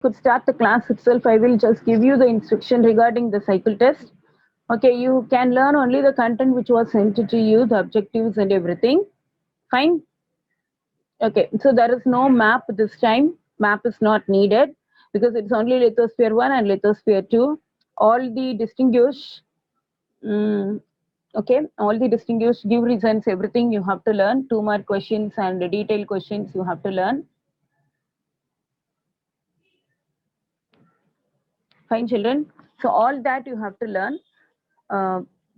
could start the class itself, I will just give you the instruction regarding the cycle test. Okay, you can learn only the content which was sent to you, the objectives and everything. Fine. Okay, so there is no map this time. Map is not needed because it's only lithosphere 1 and lithosphere 2. All the distinguish, okay, all the distinguish, give reasons, everything you have to learn. 2 mark questions and detailed questions you have to learn. Fine, children. So all that you have to learn.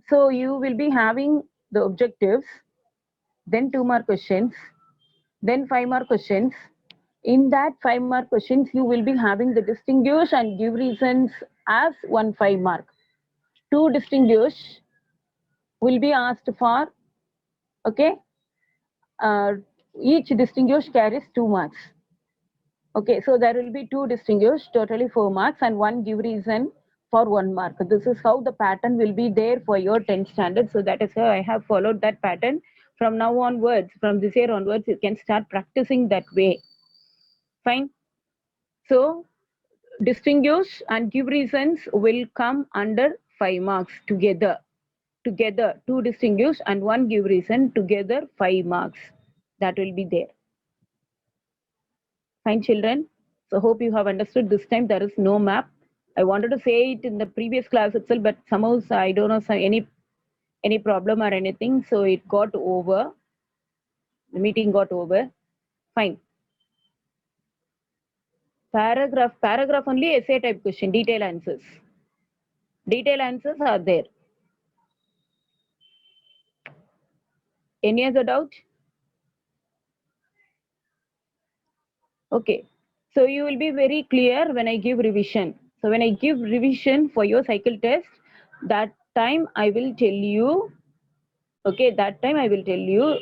So you will be having the objectives, then 2 mark questions, then 5 mark questions. In that 5 mark questions, you will be having the distinguish and give reasons as 1 5 mark. Two distinguish will be asked for, okay? Each distinguish carries 2 marks. Okay, so there will be two distinguish, totally 4 marks, and one give reason for 1 mark. This is how the pattern will be there for your 10th standard. So that is how I have followed that pattern. From now onwards, from this year onwards, you can start practicing that way. Fine. So distinguish and give reasons will come under 5 marks together. Together, two distinguish and one give reason, together 5 marks. That will be there. Fine, children. So hope you have understood. This time there is no map. I wanted to say it in the previous class itself, but somehow I don't know any problem or anything, so it got over. The meeting got over. Fine. Paragraph only essay type question, detail answers. Detail answers are there. Any other doubt? Okay. So you will be very clear when I give revision. So when I give revision for your cycle test, that time I will tell you, okay, that time I will tell you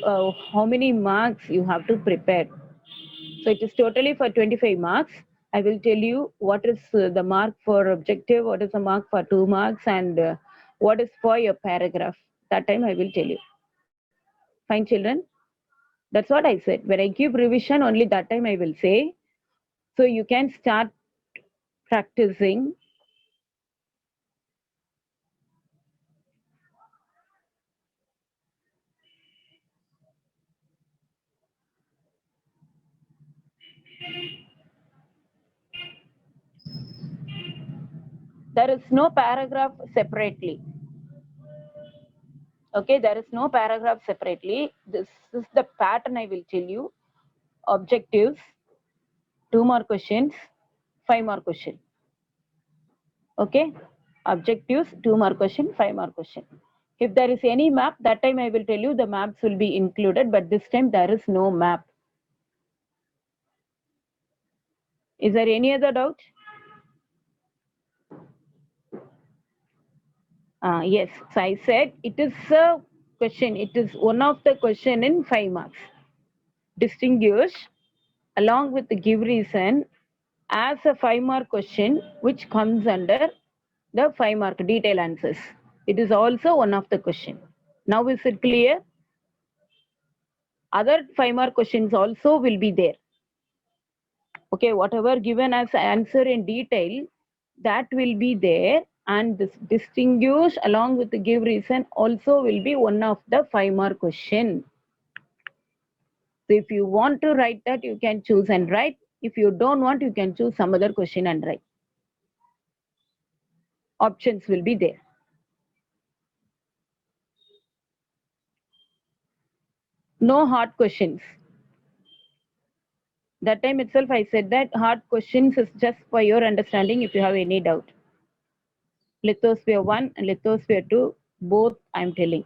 how many marks you have to prepare. So it is totally for 25 marks. I will tell you what is the mark for objective, what is the mark for 2 marks, and what is for your paragraph. That time I will tell you. Fine, children? That's what I said. When I give revision, only that time I will say. So you can start practicing. There is no paragraph separately. Okay, there is no paragraph separately. This is the pattern I will tell you. Objectives, 2 mark questions, 5 mark question. Okay, objectives, 2 mark question, 5 mark question. If there is any map, that time I will tell you the maps will be included, but this time there is no map. Is there any other doubt? Yes, so I said it is a question. It is one of the question in 5 marks. Distinguish along with the give reason as a 5 mark question, which comes under the 5 mark detail answers. It is also one of the question. Now is it clear? Other 5 mark questions also will be there. Okay, whatever given as answer in detail, that will be there, and this distinguish along with the give reason also will be one of the 5 mark question. So if you want to write that, you can choose and write. If you don't want, you can choose some other question and write. Options will be there. No hard questions. That time itself I said that hard questions is just for your understanding if you have any doubt. Lithosphere 1 and lithosphere 2, both I am telling.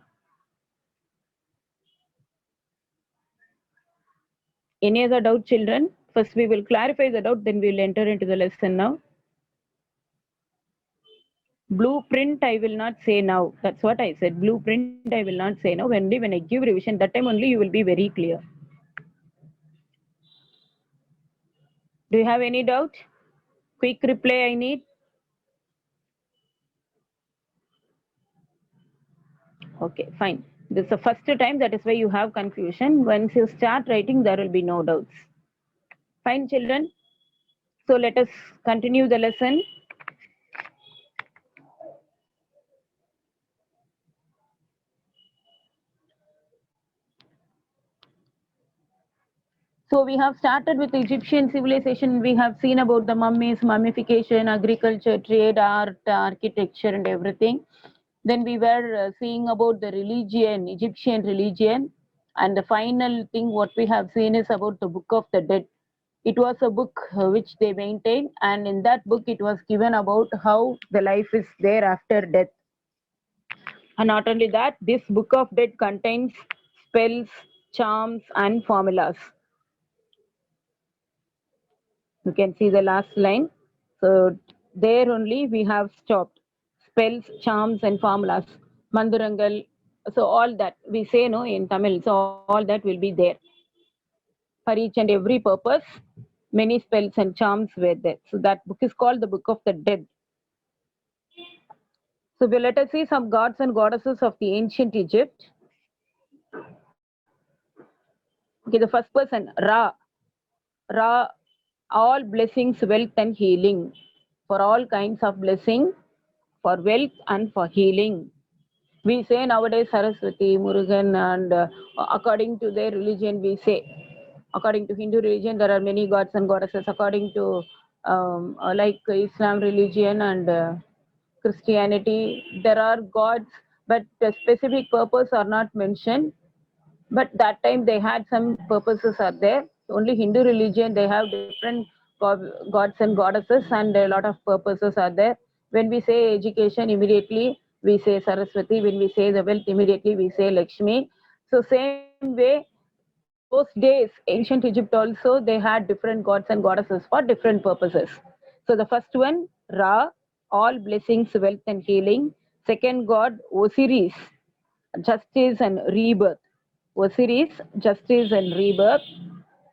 Any other doubt, children? First we will clarify the doubt, then we will enter into the lesson now. Blueprint I will not say now. That's what I said. Blueprint I will not say now. Only when I give revision, that time only you will be very clear. Do you have any doubt? Quick reply I need. Okay, fine. This is the first time, that is why you have confusion. Once you start writing, there will be no doubts. Fine, children. So let us continue the lesson. So we have started with Egyptian civilization. We have seen about the mummies, mummification, agriculture, trade, art, architecture, and everything. Then we were seeing about the religion, Egyptian religion. And the final thing what we have seen is about the Book of the Dead. It was a book which they maintained, and in that book it was given about how the life is there after death. And not only that, this Book of Dead contains spells, charms, and formulas. You can see the last line. So there only we have stopped. Spells, charms, and formulas. Mandurangal. So all that we say no in Tamil. So all that will be there. For each and every purpose, many spells and charms were there. So that book is called the Book of the Dead. So we let us see some gods and goddesses of the ancient Egypt. Okay, the first person, Ra. Ra, all blessings, wealth, and healing. For all kinds of blessing, for wealth, and for healing. We say nowadays Saraswati, Murugan, and according to their religion, we say. According to Hindu religion, there are many gods and goddesses. According to like Islam religion and Christianity, there are gods, but the specific purpose are not mentioned. But that time they had some purposes are there. Only Hindu religion they have different gods and goddesses, and a lot of purposes are there. When we say education, immediately we say Saraswati. When we say the wealth, immediately we say Lakshmi. So same way, those days, ancient Egypt also they had different gods and goddesses for different purposes. So the first one, Ra, all blessings, wealth, and healing. Second god, Osiris, justice and rebirth. Osiris, justice and rebirth.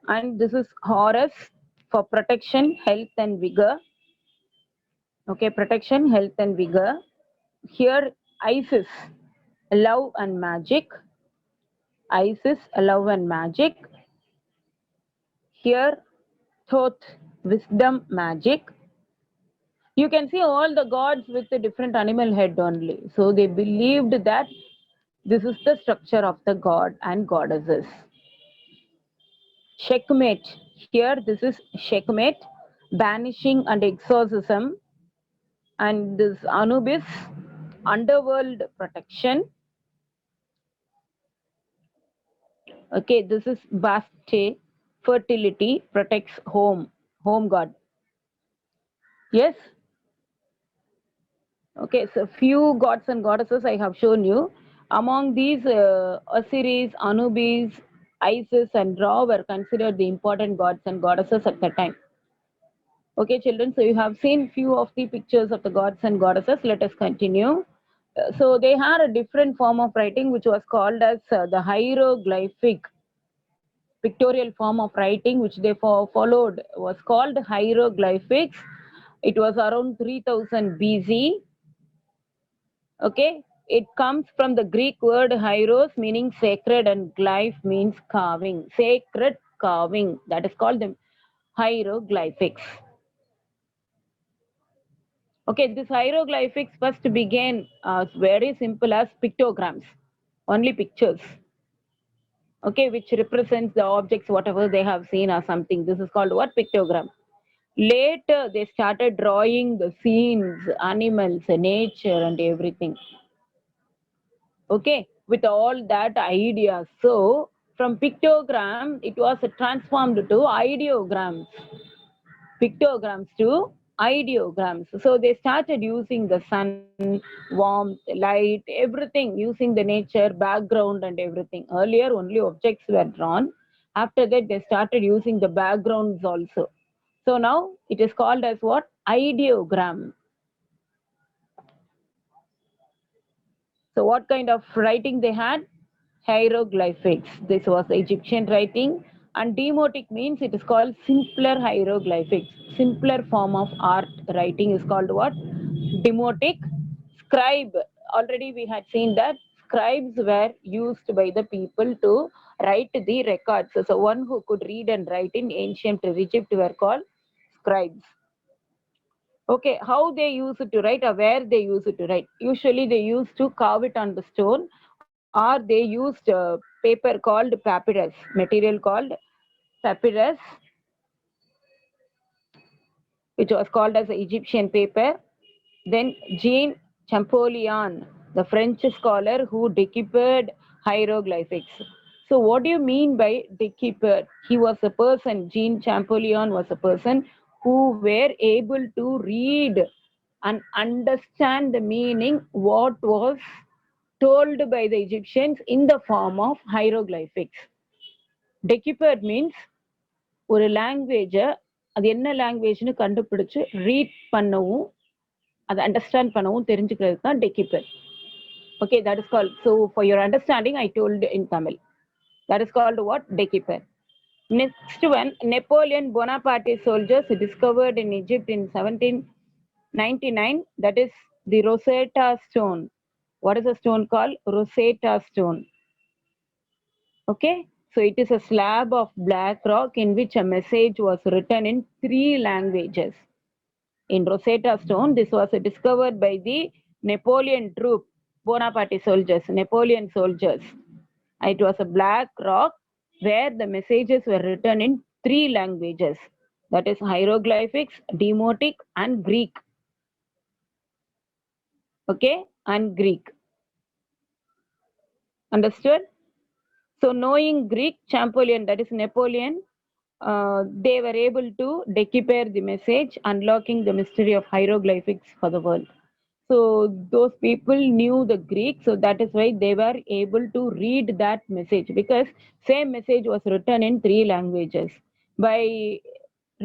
And this is Horus for protection, health, and vigor. Okay, protection, health, and vigor. Here, Isis, love and magic. Isis, love and magic. Here, Thoth, wisdom, magic. You can see all the gods with a different animal head only. So they believed that this is the structure of the god and goddesses. Checkmate. Here, this is checkmate, banishing and exorcism. And this Anubis, underworld protection. Okay, this is Baste, fertility, protects home god. Yes? Okay, so few gods and goddesses I have shown you. Among these, Osiris, Anubis, Isis, and Ra were considered the important gods and goddesses at the time. Okay, children, so you have seen few of the pictures of the gods and goddesses. Let us continue. So they had a different form of writing which was called as the hieroglyphic pictorial form of writing which they followed was called hieroglyphics. It was around 3000 BC. Okay, it comes from the Greek word hieros meaning sacred and glyph means carving. Sacred carving, that is called the hieroglyphics. Okay, this hieroglyphics first began as very simple as pictograms, only pictures. Okay, which represents the objects, whatever they have seen or something. This is called what? Pictogram. Later, they started drawing the scenes, animals, nature, and everything. Okay, with all that ideas. So, from pictogram, it was transformed to ideograms. Pictograms to ideograms. So they started using the sun, warmth, light, everything, using the nature, background, and everything. Earlier, only objects were drawn. After that, they started using the backgrounds also. So now it is called as what? Ideogram. So what kind of writing they had? Hieroglyphics. This was Egyptian writing. And demotic means it is called simpler hieroglyphics. Simpler form of art writing is called what? Demotic. Scribe. Already we had seen that scribes were used by the people to write the records. So one who could read and write in ancient Egypt were called scribes. Okay, how they use it to write or where they use it to write. Usually they used to carve it on the stone, or they used paper called papyrus, material called papyrus, which was called as Egyptian paper. Then Jean Champollion, the French scholar who deciphered hieroglyphics. So what do you mean by deciphered? He was a person, Jean Champollion was a person who were able to read and understand the meaning what was told by the Egyptians in the form of hieroglyphics. Deciphered means ஒரு லாங்குவேஜை அது என்ன லாங்குவேஜ்னு கண்டுபிடிச்சு read பண்ணவும் அதை understand பண்ணவும் தெரிஞ்சுக்கிறது தான் டெக்கிப்பர். Okay, that is called. So for your understanding, I told in Tamil. That is called what? Decipher. Next one, Napoleon Bonaparte soldiers discovered in Egypt in 1799. That is the Rosetta Stone. What is the stone called? Rosetta Stone. Okay, so it is a slab of black rock in which a message was written in 3 languages. In Rosetta Stone, this was discovered by the Napoleon troop, Bonaparte soldiers, Napoleon soldiers. It was a black rock where the messages were written in 3 languages. That is hieroglyphics, Demotic, and Greek. Okay, and Greek. Understood? So knowing Greek, Champollion, that is Napoleon, they were able to decipher the message, unlocking the mystery of hieroglyphics for the world. So those people knew the Greek, so that is why they were able to read that message, because same message was written in 3 languages. By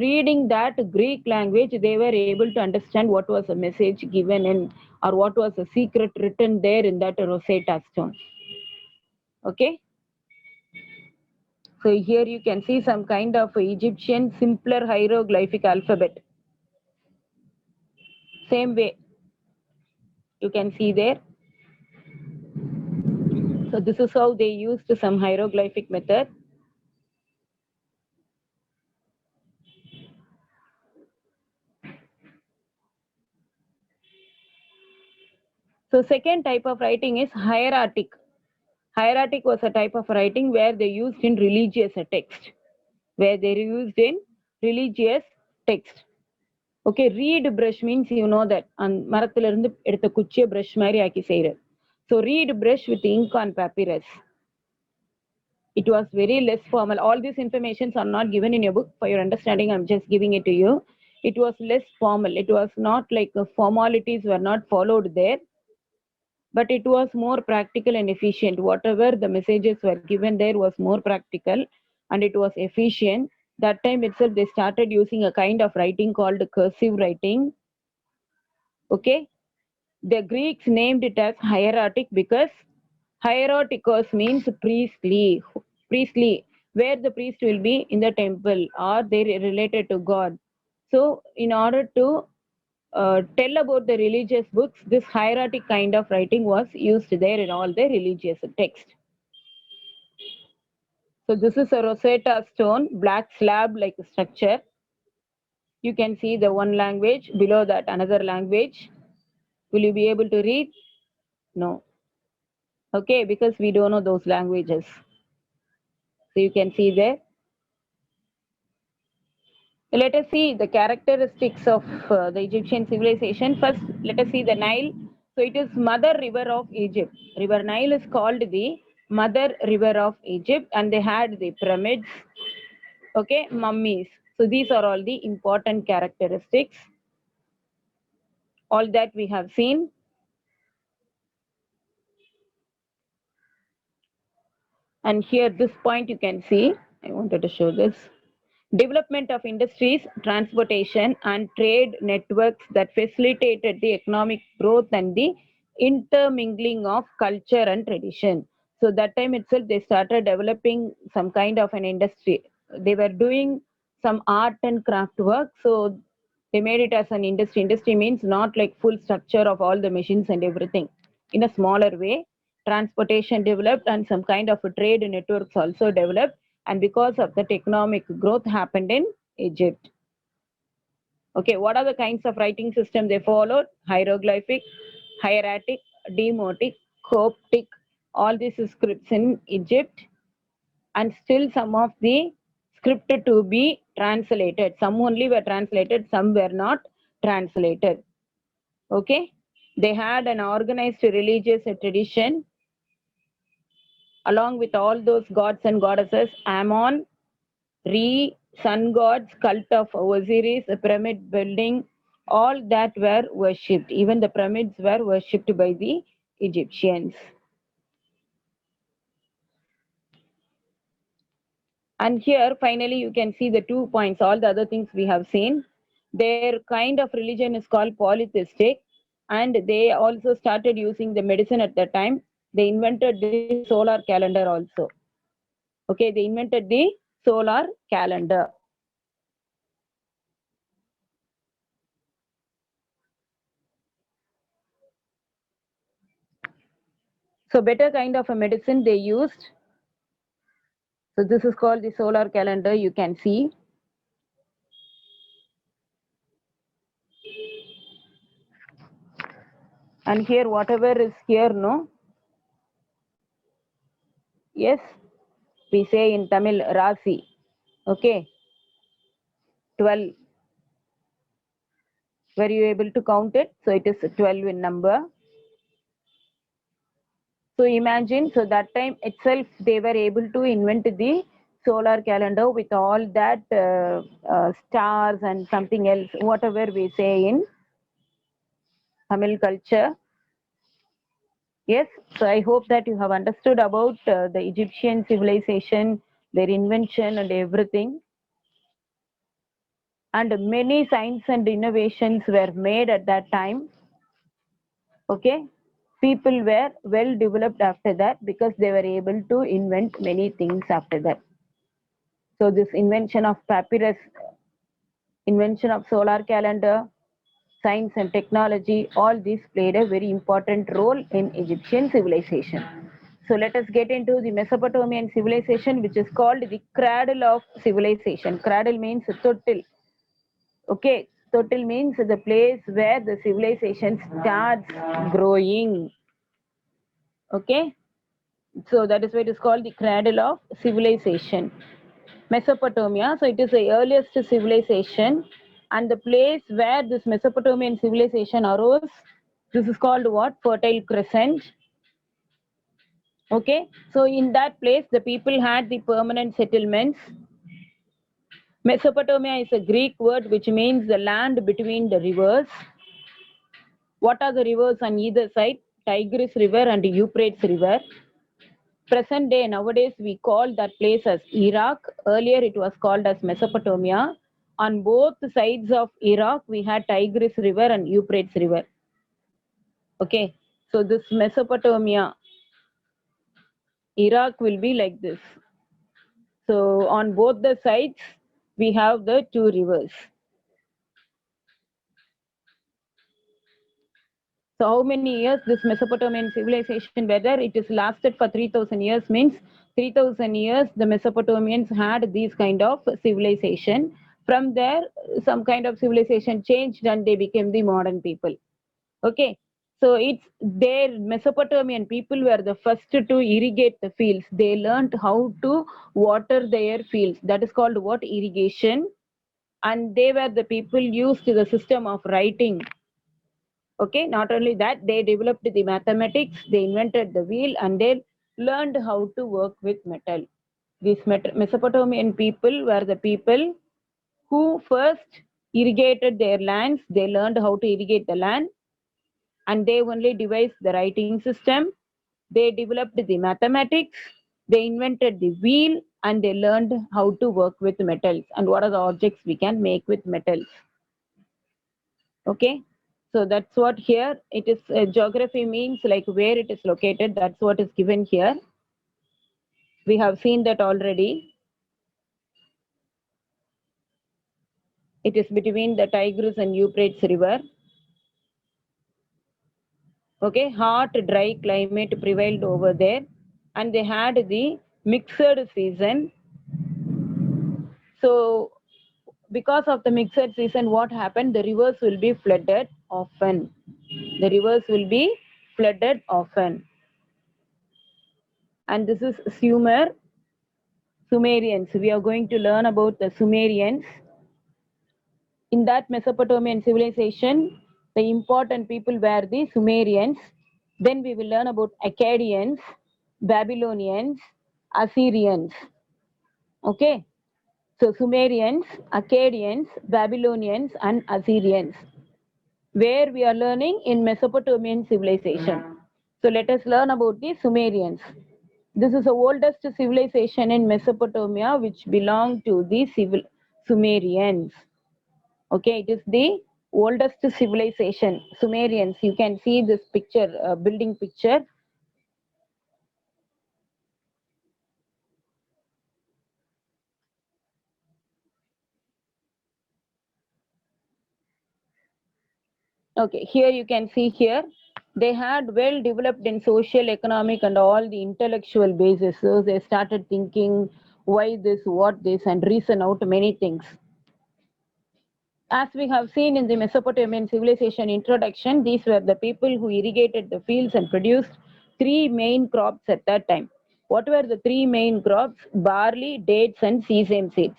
reading that Greek language, they were able to understand what was the message given in, or what was the secret written there in that Rosetta Stone. Okay. So here you can see some kind of Egyptian simpler hieroglyphic alphabet. Same way you can see there. So this is how they used some hieroglyphic method. So second type of writing is hieratic. Hieratic was a type of writing where they used in religious text. Where they used in religious text. Okay, reed brush means you know that. And மரத்துல இருந்து எடுத்த குச்சிய brush மாதிரி ஆக்கி செய்யறது. So reed brush with ink on papyrus. It was very less formal. All these informations are not given in your book. For your understanding, I'm just giving it to you. It was less formal. It was not like formalities were not followed there, but it was more practical and efficient. Whatever the messages were given there was more practical and it was efficient. That time itself, they started using a kind of writing called cursive writing. Okay, the Greeks named it as hieratic because hierotikos means priestly, where the priest will be in the temple or they related to God. So in order to tell about the religious books, this hieratic kind of writing was used there in all the religious text. So this is a Rosetta Stone, black slab like structure. You can see the one language, below that another language. Will you be able to read? No. Okay, because we don't know those languages. So you can see there. Let us see the characteristics of the Egyptian civilization. First, let us see the Nile. So it is mother river of Egypt. River Nile is called the mother river of Egypt, and they had the pyramids, okay, mummies. So these are all the important characteristics. All that we have seen. And here, this point you can see, I wanted to show this. Development of industries, transportation, and trade networks that facilitated the economic growth and the intermingling of culture and tradition. So that time itself, they started developing some kind of an industry. They were doing some art and craft work. So they made it as an industry. Industry means not like full structure of all the machines and everything. In a smaller way, transportation developed and some kind of a trade networks also developed, and because of that economic growth happened in Egypt. Okay, what are the kinds of writing system they followed? Hieroglyphic, hieratic, demotic, coptic, all these scripts in Egypt, and still some of the script to be translated. Some only were translated, some were not translated. Okay, they had an organized religious tradition along with all those gods and goddesses. Ammon, Re, sun gods, cult of Osiris, pyramid building, all that were worshipped. Even the pyramids were worshipped by the Egyptians. And here, finally, you can see the 2 points, all the other things we have seen. Their kind of religion is called polytheistic, and they also started using the medicine at that time. They invented the solar calendar also. Okay, they invented the solar calendar. So better kind of a medicine they used. So this is called the solar calendar, you can see. And here whatever is here, no? Yes, we say in Tamil Rasi. Okay, 12. Were you able to count it? So it is 12 in number. So imagine, so that time itself they were able to invent the solar calendar with all that stars and something else, whatever we say in Tamil culture. Yes, so I hope that you have understood about the Egyptian civilization, their invention and everything. And many science and innovations were made at that time. Okay, people were well developed after that because they were able to invent many things after that. So this invention of papyrus, invention of solar calendar, science and technology, all these played a very important role in Egyptian civilization. So let us get into the Mesopotamian civilization, which is called the cradle of civilization. Cradle means totil. Okay, totil means the place where the civilization starts growing. Okay, so that is why it is called the cradle of civilization. Mesopotamia, so it is the earliest civilization, and the place where this Mesopotamian civilization arose, this is called what? Fertile Crescent. Okay, so in that place, the people had the permanent settlements. Mesopotamia is a Greek word which means the land between the rivers. What are the rivers on either side? Tigris River and Euphrates River. Present day, nowadays, we call that place as Iraq. Earlier, it was called as Mesopotamia. On both sides of Iraq, we had Tigris River and Euphrates River. Okay, so this Mesopotamia, Iraq will be like this. So on both the sides, we have the two rivers. So how many years this Mesopotamian civilization, whether it is lasted for 3,000 years, means 3,000 years the Mesopotamians had these kind of civilization. From there, some kind of civilization changed and they became the modern people. Okay, so it's their Mesopotamian people were the first to irrigate the fields. They learned how to water their fields. That is called what? Irrigation. And they were the people used the system of writing. Okay, not only that, they developed the mathematics, they invented the wheel, and they learned how to work with metal. These Mesopotamian people were the people who first irrigated their lands. They learned how to irrigate the land, and they only devised the writing system. They developed the mathematics, they invented the wheel, and they learned how to work with metals and what are the objects we can make with metals. Okay, so that's what here it is. Geography means like where it is located, that's what is given here. We have seen that already. It is between the Tigris and Euphrates river. Okay, hot dry climate prevailed over there, and they had the mixed season. So because of the mixed season, what happened? The rivers will be flooded often. The rivers will be flooded often. And this is Sumerians. We are going to learn about the Sumerians. In that Mesopotamian civilization, the important people were the Sumerians. Then we will learn about Akkadians, Babylonians, Assyrians. Okay. So Sumerians, Akkadians, Babylonians, and Assyrians. Where we are learning in Mesopotamian civilization. So let us learn about the Sumerians. This is the oldest civilization in Mesopotamia which belonged to the Sumerians. Okay, it is the oldest civilization, Sumerians. You can see this picture, building picture. Okay, here you can see here. They had well developed in social, economic, and all the intellectual basis. So they started thinking why this, what this, and reason out many things. As we have seen in the Mesopotamian civilization introduction, these were the people who irrigated the fields and produced three main crops at that time. What were the three main crops? Barley, dates, and sesame seeds.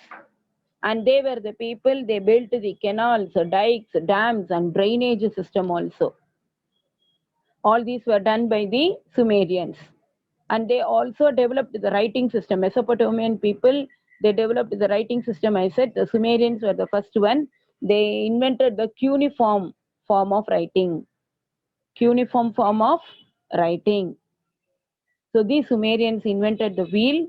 And they were the people, they built the canals, dikes, dams, and drainage system also. All these were done by the Sumerians. And they also developed the writing system. Mesopotamian people, they developed the writing system. I said the Sumerians were the first one. They invented the cuneiform form of writing. Cuneiform form of writing. So these Sumerians invented the wheel.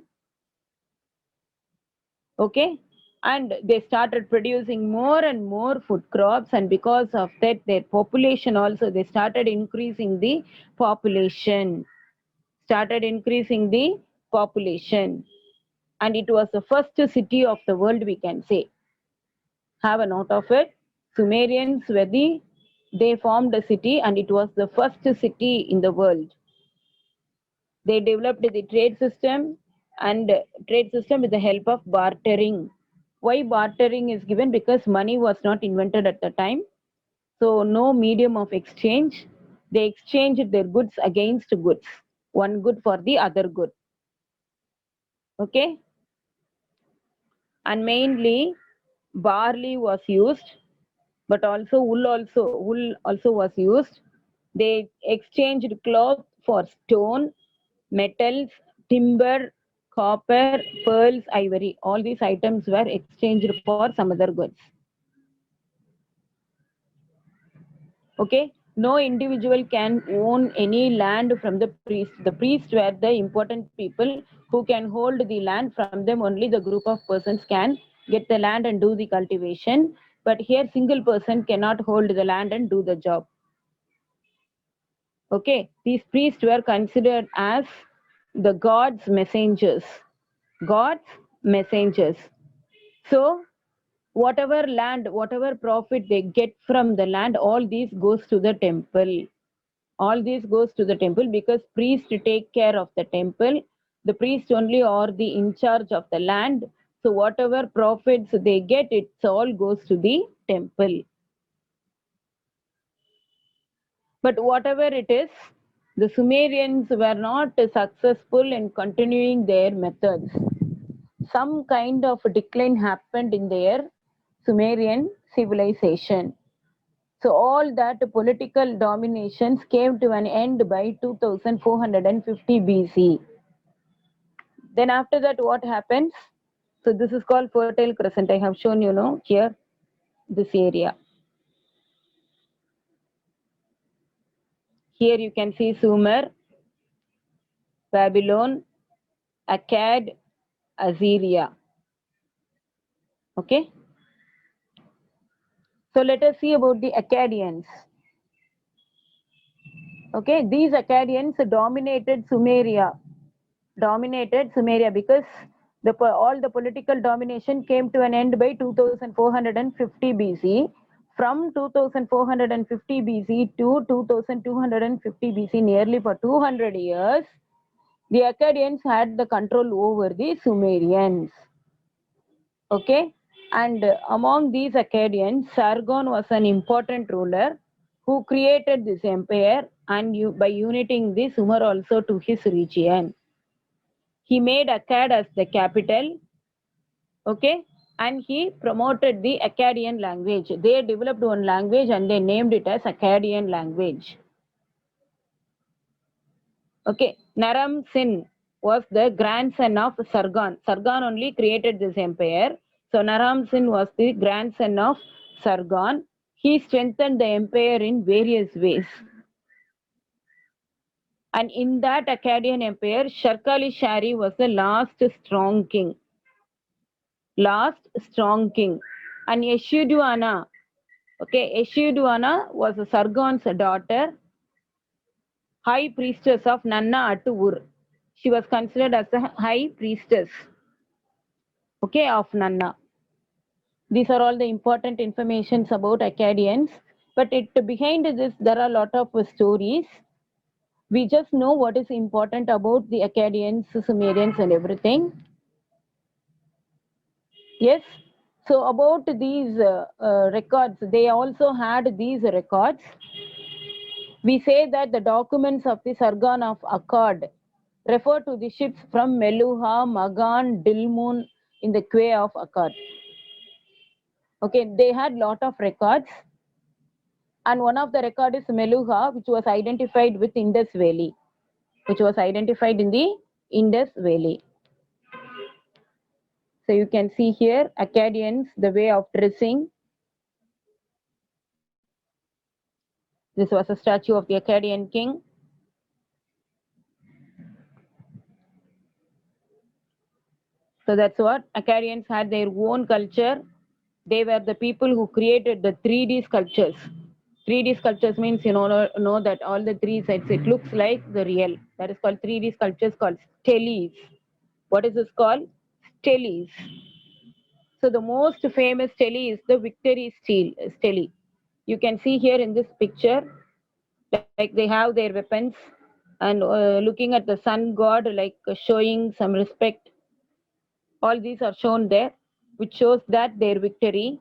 Okay. And they started producing more and more food crops, and because of that, their population also, they started increasing the population. Started increasing the population. And it was the first city of the world, we can say. Have a note of it. Sumerians were they formed a city, and it was the first city in the world. They developed the trade system, and trade system with the help of bartering. Why bartering is given? Because money was not invented at the time. So no medium of exchange. They exchanged their goods against goods. One good for the other good. Okay. And mainly barley was used, but also wool also was used. They exchanged cloth for stone, metals, timber, copper, pearls, ivory. All these items were exchanged for some other goods. Okay, no individual can own any land from the priest. The priests were the important people who can hold the land. From them only the group of persons can get the land and do the cultivation. But here single person cannot hold the land and do the job. Okay, these priests were considered as the God's messengers. God's messengers. So whatever land, whatever profit they get from the land, all these goes to the temple. All this goes to the temple because priests take care of the temple. The priests only are the in charge of the land. So whatever profits they get, it all goes to the temple. But whatever it is, the Sumerians were not successful in continuing their methods. Some kind of decline happened in their Sumerian civilization. So all that political dominations came to an end by 2450 BC. Then after that, what happens? So this is called Fertile Crescent. I have shown here, this area. Here you can see Sumer, Babylon, Akkad, Assyria. Okay. So let us see about the Akkadians. Okay, these Akkadians dominated Sumeria. Because all the political domination came to an end by 2450 BC. From 2450 BC to 2250 BC, nearly for 200 years, the Akkadians had the control over the Sumerians. Okay. And among these Akkadians, Sargon was an important ruler who created this empire, and by uniting the Sumer also to his region. He made Akkad as the capital, okay, and he promoted the Akkadian language. They developed one language and they named it as Akkadian language. Okay, Naram Sin was the grandson of Sargon. Sargon only created this empire. So Naram Sin was the grandson of Sargon. He strengthened the empire in various ways. And in that Akkadian empire, Sharkali Shari was the last strong king. Last strong king. And Eshuduana, okay, Eshuduana was Sargon's daughter, high priestess of Nanna Attur. She was considered as the high priestess, okay, of Nanna. These are all the important informations about Akkadians. But behind this, there are a lot of stories. We just know what is important about the Akkadians, Sumerians, and everything. Yes. So about these records, they also had these records. We say that the documents of the Sargon of Akkad refer to the ships from Meluha, Magan, Dilmun in the Quay of Akkad. Okay, they had lot of records, and one of the record is Meluha, which was identified with Indus Valley, which was identified in the Indus Valley. So you can see here Akkadians, the way of dressing. This was a statue of the Akkadian king. So that's what Akkadians had their own culture. They were the people who created the 3D sculptures. 3D sculptures means know that all the three sides, it looks like the real. That is called 3D sculptures called steles. What is this called? Steles. So the most famous stele is the Victory stele. You can see here in this picture, like they have their weapons and looking at the sun god, like showing some respect. All these are shown there, which shows that their victory.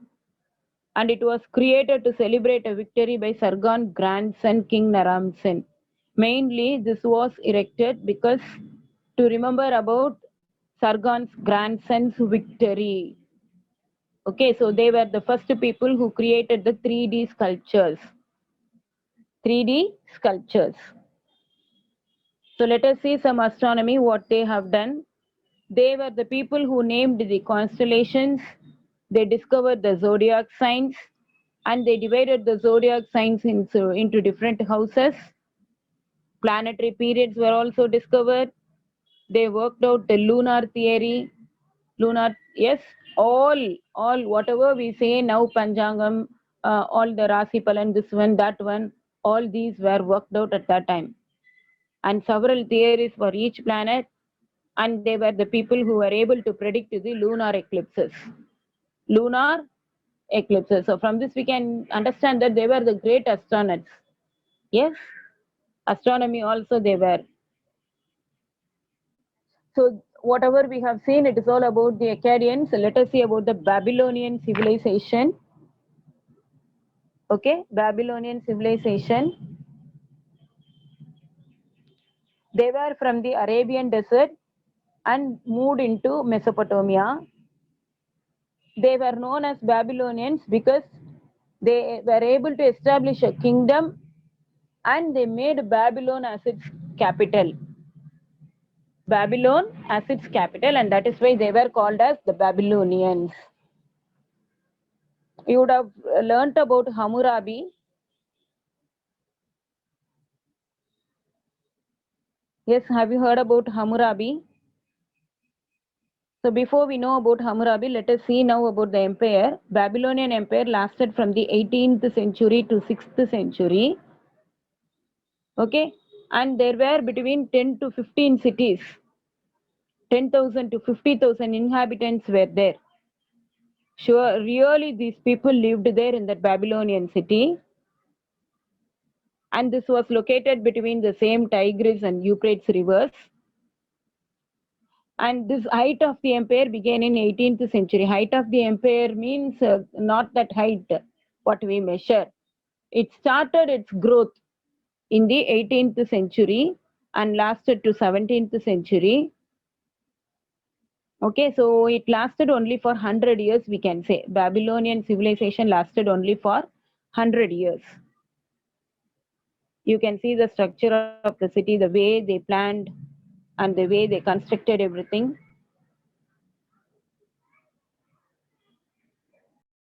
And it was created to celebrate a victory by Sargon's grandson, King Naram Sin. Mainly, this was erected because to remember about Sargon's grandson's victory. Okay, so they were the first people who created the 3D sculptures. 3D sculptures. So let us see some astronomy, what they have done. They were the people who named the constellations. They discovered the zodiac signs, and they divided the zodiac signs into different houses. Planetary periods were also discovered. They worked out the lunar theory. Lunar, yes, all whatever we say now, Panjangam, all the Rasi Palan, this one, that one, all these were worked out at that time. And several theories for each planet, and they were the people who were able to predict the lunar eclipses. Lunar eclipses. So from this we can understand that they were the great astronauts. Yes, astronomy also they were. So whatever we have seen, it is all about the Akkadians. So let us see about the Babylonian civilization. Okay, Babylonian civilization. They were from the Arabian desert and moved into Mesopotamia. They were known as Babylonians because they were able to establish a kingdom, and they made Babylon as its capital. Babylon as its capital, and that is why they were called as the Babylonians. You would have learnt about Hammurabi. Yes, have you heard about Hammurabi? So before we know about Hammurabi, let us see now about the empire. Babylonian Empire lasted from the 18th century to 6th century. Okay, and there were between 10 to 15 cities. 10,000 to 50,000 inhabitants were there. Sure, really these people lived there in that Babylonian city. And this was located between the same Tigris and Euphrates rivers. And this height of the empire began in 18th century. Height of the empire means not that height what we measure. It started its growth in the 18th century and lasted to 17th century. Okay, so it lasted only for 100 years, we can say. Babylonian civilization lasted only for 100 years. You can see the structure of the city, the way they planned and the way they constructed everything.